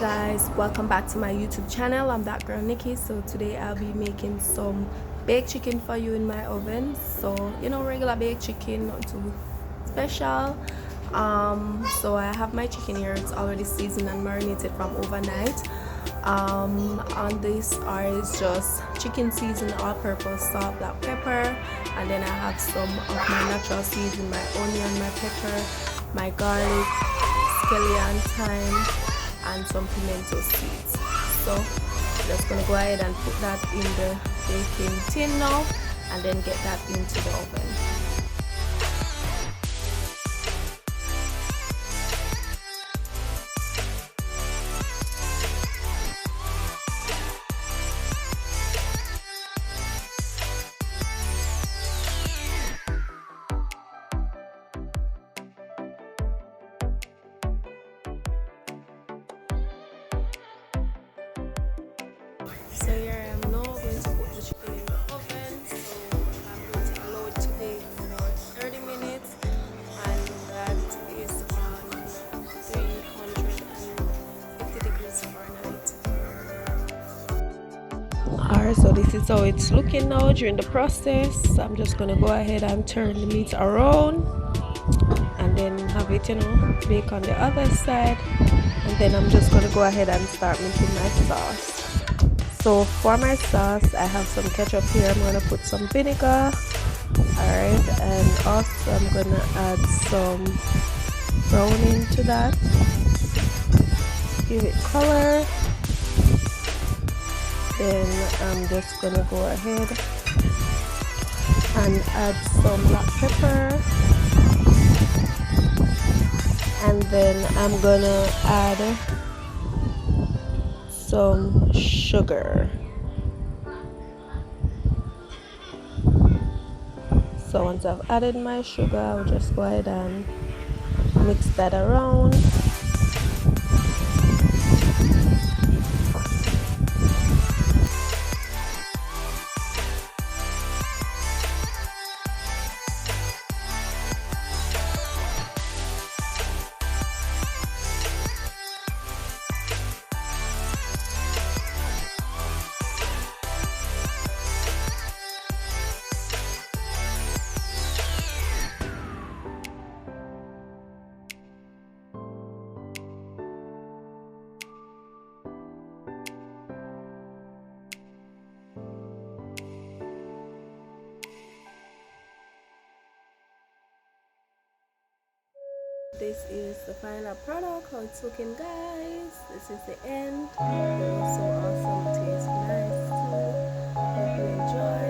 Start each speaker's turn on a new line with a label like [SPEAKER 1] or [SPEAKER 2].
[SPEAKER 1] guys, welcome back to my YouTube channel. I'm that girl Nikki. So today I'll be making some baked chicken for you in my oven. So regular baked chicken, not too special. So I have my chicken here. It's already seasoned and marinated from overnight. On this is just chicken seasoned, all-purpose salt, black pepper, and then I have some of my natural seasoning, my onion, my pepper, my garlic, scallion, thyme, and some pimento seeds. So I'm just gonna go ahead and put that in the baking tin now and then get that into the oven. So here I am now going to put the chicken in the oven. So I'm going to allow it to bake for 30 minutes, and that is on 350 degrees Fahrenheit. Alright, so this is how it's looking now during the process. I'm just going to go ahead and turn the meat around and then have it bake on the other side, and then I'm just going to go ahead and start making my sauce. So for my sauce, I have some ketchup here. I'm gonna put some vinegar. Alright, and also I'm gonna add some browning to that. Give it color. Then I'm just gonna go ahead and add some black pepper. And then I'm gonna add some sugar. So once I've added my sugar, I'll just go ahead and mix that around. This is the final product, how it's looking, guys. This is the end. It was so awesome, tastes nice too. Hope you enjoy.